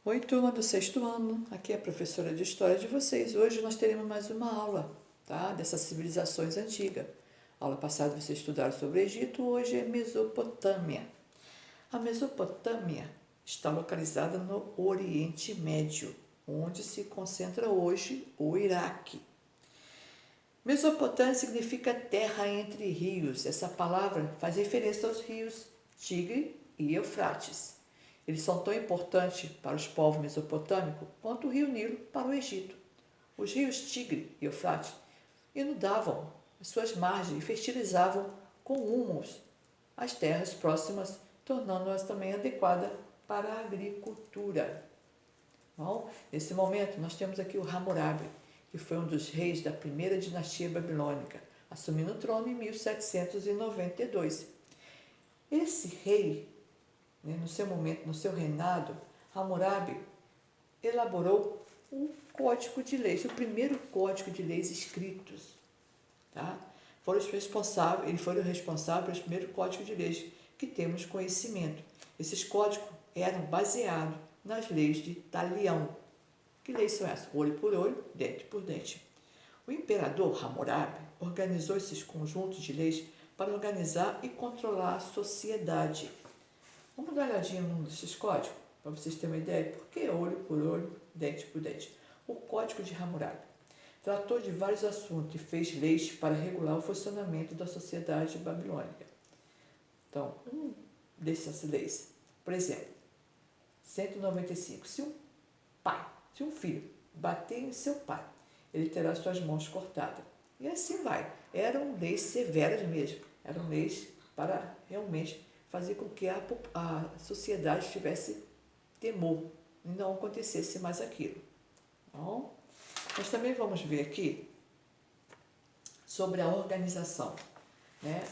Oi, turma do sexto ano, aqui é a professora de História de vocês. Hoje nós teremos mais uma aula, tá? Dessas civilizações antigas. Aula passada vocês estudaram sobre o Egito, hoje é Mesopotâmia. A Mesopotâmia está localizada no Oriente Médio, onde se concentra hoje o Iraque. Mesopotâmia significa terra entre rios. Essa palavra faz referência aos rios Tigre e Eufrates. Eles são tão importantes para os povos mesopotâmicos quanto o rio Nilo para o Egito. Os rios Tigre e Eufrates inundavam as suas margens e fertilizavam com humus as terras próximas, tornando-as também adequadas para a agricultura. Bom, nesse momento, nós temos aqui o Hammurabi, que foi um dos reis da primeira dinastia babilônica, assumindo o trono em 1792. Esse rei, no seu momento, no seu reinado, Hammurabi elaborou um código de leis, o primeiro código de leis escritos. Tá? Ele foi o responsável pelo primeiro código de leis que temos conhecimento. Esses códigos eram baseados nas leis de Talião. Que leis são essas? Olho por olho, dente por dente. O imperador Hammurabi organizou esses conjuntos de leis para organizar e controlar a sociedade. Vamos dar uma olhadinha num desses códigos, para vocês terem uma ideia. Por que olho por olho, dente por dente? O Código de Hammurabi tratou de vários assuntos e fez leis para regular o funcionamento da sociedade babilônica. Então, dessas leis, por exemplo, 195. Se um filho bater em seu pai, ele terá suas mãos cortadas. E assim vai. Eram leis severas mesmo. Eram leis para realmente fazer com que a sociedade tivesse temor e não acontecesse mais aquilo. Bom, nós também vamos ver aqui sobre a organização, né?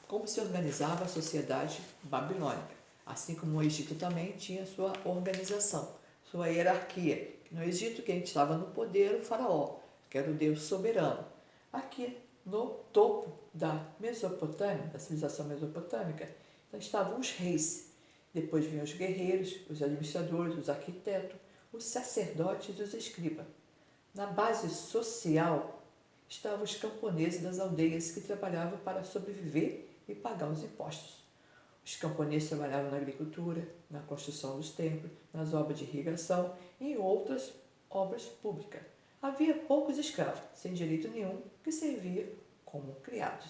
Como se organizava a sociedade babilônica. Assim como o Egito também tinha sua organização, sua hierarquia. No Egito, quem estava no poder era o faraó, que era o deus soberano. Aqui, no topo da Mesopotâmia, da civilização mesopotâmica, então, estavam os reis. Depois vinham os guerreiros, os administradores, os arquitetos, os sacerdotes e os escribas. Na base social estavam os camponeses das aldeias que trabalhavam para sobreviver e pagar os impostos. Os camponeses trabalhavam na agricultura, na construção dos templos, nas obras de irrigação e em outras obras públicas. Havia poucos escravos, sem direito nenhum, que serviam como criados.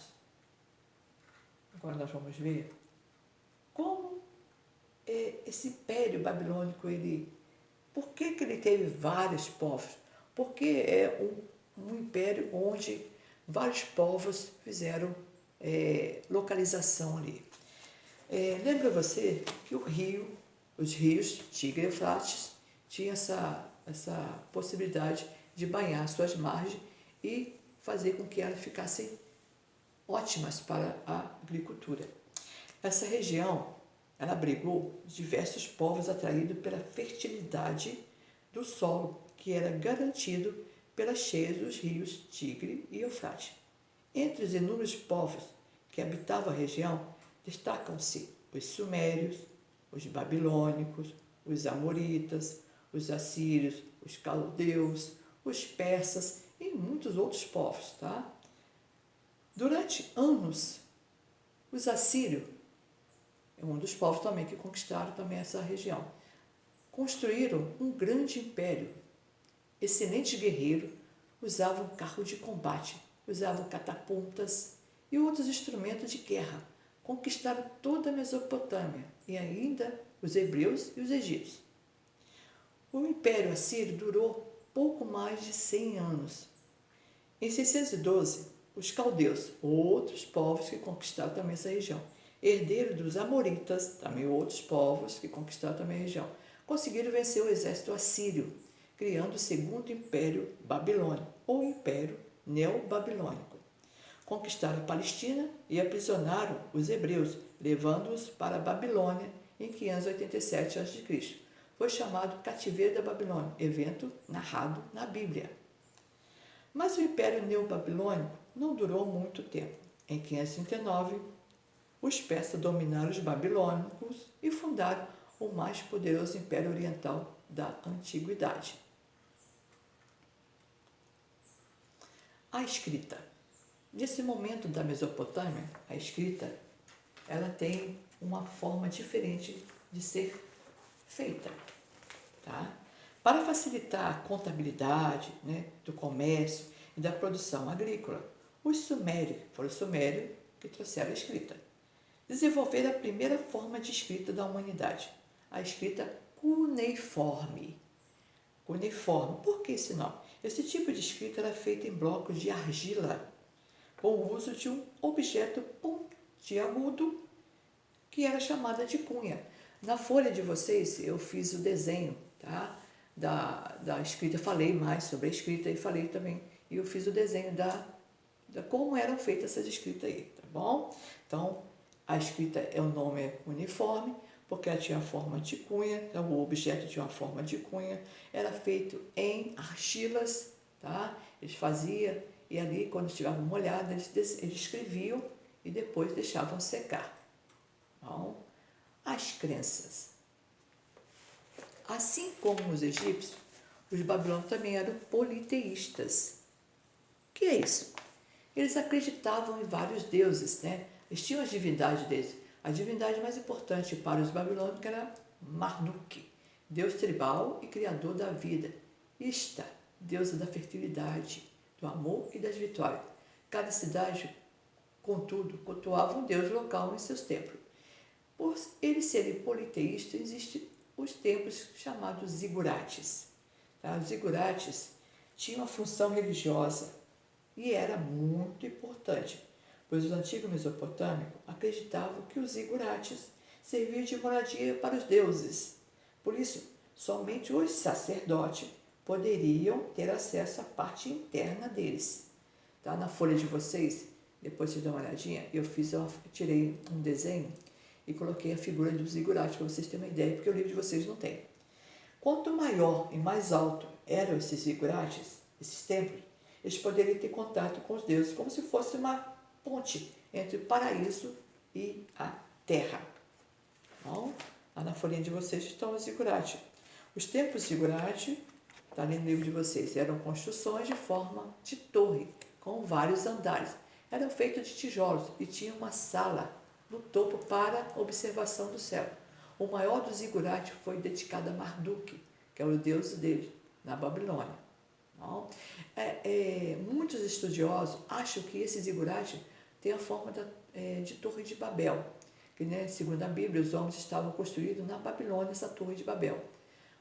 Agora nós vamos ver como esse império babilônico, por que ele teve vários povos? Porque é um império onde vários povos fizeram localização ali. Lembra você que os rios Tigre e Eufrates tinham essa possibilidade de banhar suas margens e fazer com que elas ficassem ótimas para a agricultura. Essa região, ela abrigou diversos povos atraídos pela fertilidade do solo, que era garantido pelas cheias dos rios Tigre e Eufrates. Entre os inúmeros povos que habitavam a região, destacam-se os sumérios, os babilônicos, os amoritas, os assírios, os caldeus, os persas e muitos outros povos. Tá? Durante anos, os assírios é um dos povos também que conquistaram também essa região. Construíram um grande império. Excelentes guerreiros, usavam carros de combate, usavam catapultas e outros instrumentos de guerra. Conquistaram toda a Mesopotâmia e ainda os hebreus e os egípcios. O Império Assírio durou pouco mais de 100 anos. Em 612, os caldeus, outros povos que conquistaram também essa região, herdeiros dos amoritas, também outros povos que conquistaram também a região, conseguiram vencer o exército assírio, criando o segundo império babilônico, ou império neobabilônico. Conquistaram a Palestina e aprisionaram os hebreus, levando-os para a Babilônia em 587 a.C. Foi chamado Cativeiro da Babilônia, evento narrado na Bíblia. Mas o Império Neobabilônico não durou muito tempo. Em 539, os persas dominaram os babilônicos e fundaram o mais poderoso império oriental da antiguidade. A escrita. Nesse momento da Mesopotâmia, a escrita ela tem uma forma diferente de ser feita. Tá? Para facilitar a contabilidade, né, do comércio e da produção agrícola, foram os sumérios que trouxeram a escrita. Desenvolveram a primeira forma de escrita da humanidade, a escrita cuneiforme. Cuneiforme, por que esse nome? Esse tipo de escrita era feita em blocos de argila, com o uso de um objeto pontiagudo que era chamada de cunha. Na folha de vocês eu fiz o desenho, tá? da escrita, falei mais sobre a escrita e falei também, e eu fiz o desenho da como eram feitas essas escritas aí, tá bom? Então, a escrita, o nome é uniforme, porque ela tinha a forma de cunha, então o objeto tinha uma forma de cunha, era feito em argilas, tá? Eles faziam, e ali, quando estiveram molhadas, eles escreviam e depois deixavam secar. Então, as crenças. Assim como os egípcios, os babilônios também eram politeístas. O que é isso? Eles acreditavam em vários deuses, né? Eles tinham as divindades deles. A divindade mais importante para os babilônicos era Marduk, deus tribal e criador da vida. Ishtar, deusa da fertilidade, do amor e das vitórias. Cada cidade, contudo, cultuava um deus local em seus templos. Por eles serem politeístas, existem os templos chamados zigurates. Tá? Os zigurates tinham uma função religiosa e era muito importante, pois os antigos mesopotâmicos acreditavam que os zigurates serviam de moradia para os deuses. Por isso, somente os sacerdotes poderiam ter acesso à parte interna deles. Tá? Na folha de vocês, depois vocês dão uma olhadinha, eu tirei um desenho e coloquei a figura dos zigurates para vocês terem uma ideia, porque o livro de vocês não tem. Quanto maior e mais alto eram esses zigurates, esses templos, eles poderiam ter contato com os deuses, como se fosse uma ponte entre o paraíso e a terra. Então, lá na folhinha de vocês estão os zigurates. Os templos zigurates, está ali no livro de vocês, eram construções de forma de torre, com vários andares. Eram feitos de tijolos e tinha uma sala no topo para observação do céu. O maior dos zigurates foi dedicado a Marduk, que é o deus dele, na Babilônia. Não? Muitos estudiosos acham que esse zigurate tem a forma de Torre de Babel, que, né, segundo a Bíblia, os homens estavam construídos na Babilônia, essa Torre de Babel.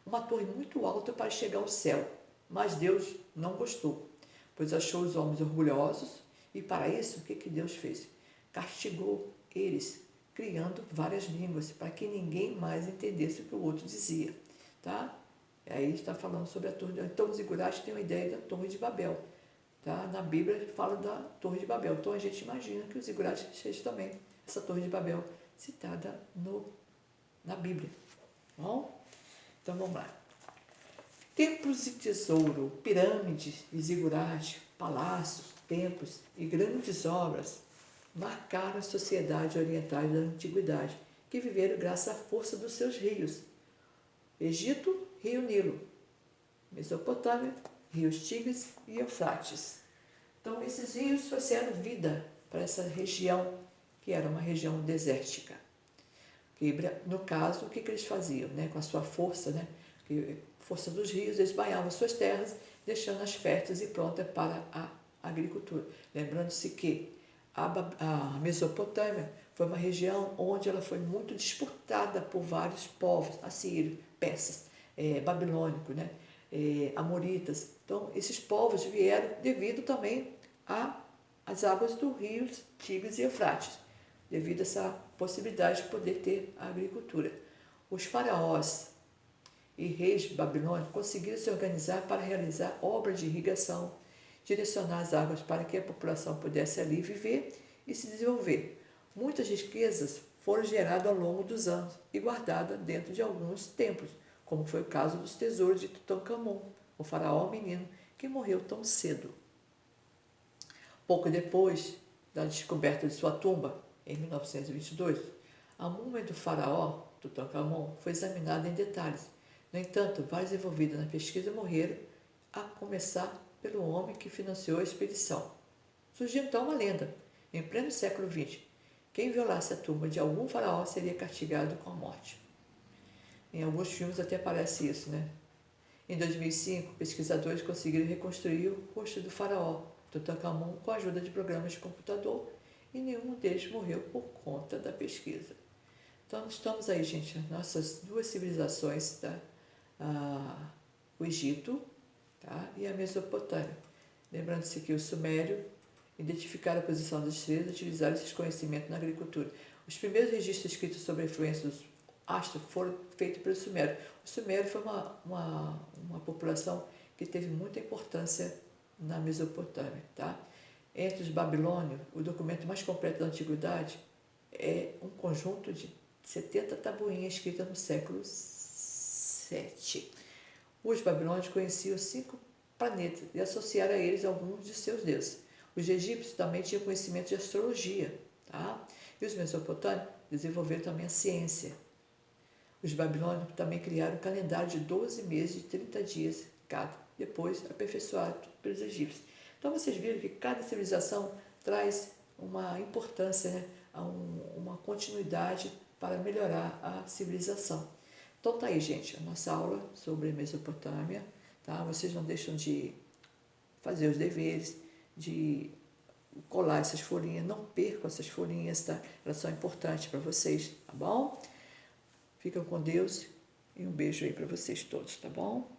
Uma torre muito alta para chegar ao céu, mas Deus não gostou, pois achou os homens orgulhosos e, para isso, o que Deus fez? Castigou eles, criando várias línguas, para que ninguém mais entendesse o que o outro dizia. Tá? Aí está falando sobre a Torre. Então, os zigurates têm uma ideia da Torre de Babel. Tá? Na Bíblia, fala da Torre de Babel. Então, a gente imagina que os zigurates sejam também essa Torre de Babel citada na Bíblia. Bom? Então, vamos lá. Templos de tesouro, pirâmides e zigurates, palácios, templos e grandes obras marcaram a sociedade oriental da antiguidade, que viveram graças à força dos seus rios. Egito, Rio Nilo. Mesopotâmia, rios Tigres e Eufrates. Então, esses rios trouxeram vida para essa região, que era uma região desértica. No caso, o que eles faziam? Né? Com a sua força, né? Força dos rios, eles banhavam suas terras, deixando-as férteis e prontas para a agricultura. Lembrando-se que a Mesopotâmia foi uma região onde ela foi muito disputada por vários povos, assírios, persas, babilônicos, né? Amoritas. Então, esses povos vieram devido também às águas do rio Tigres e Eufrates, devido a essa possibilidade de poder ter a agricultura. Os faraós e reis babilônicos conseguiram se organizar para realizar obras de irrigação, direcionar as águas para que a população pudesse ali viver e se desenvolver. Muitas riquezas foram geradas ao longo dos anos e guardadas dentro de alguns templos, como foi o caso dos tesouros de Tutancâmon, o faraó menino que morreu tão cedo. Pouco depois da descoberta de sua tumba, em 1922, a múmia do faraó Tutankhamon foi examinado em detalhes. No entanto, vários envolvidos na pesquisa morreram, a começar pelo homem que financiou a expedição. Surgiu então uma lenda. Em pleno século XX, quem violasse a tumba de algum faraó seria castigado com a morte. Em alguns filmes até aparece isso, né? Em 2005, pesquisadores conseguiram reconstruir o rosto do faraó Tutankhamon com a ajuda de programas de computador e nenhum deles morreu por conta da pesquisa. Então, estamos aí, gente, nossas duas civilizações, tá? O Egito, tá? E a Mesopotâmia. Lembrando-se que o Sumério identificaram a posição das estrelas e utilizaram esses conhecimentos na agricultura. Os primeiros registros escritos sobre a influência dos astros foram feitos pelo Sumério. O Sumério foi uma população que teve muita importância na Mesopotâmia. Tá? Entre os babilônios, o documento mais completo da Antiguidade é um conjunto de 70 tabuinhas escritas no século VII. Os babilônios conheciam 5 planetas e associaram a eles alguns de seus deuses. Os egípcios também tinham conhecimento de astrologia, tá? E os mesopotâmicos desenvolveram também a ciência. Os babilônicos também criaram um calendário de 12 meses de 30 dias cada, depois aperfeiçoado pelos egípcios. Então vocês viram que cada civilização traz uma importância, né? Uma continuidade para melhorar a civilização. Então tá aí, gente, a nossa aula sobre Mesopotâmia, tá? Vocês não deixam de fazer os deveres, de colar essas folhinhas, não percam essas folhinhas, tá? Elas são importantes para vocês, tá bom? Ficam com Deus e um beijo aí para vocês todos, tá bom?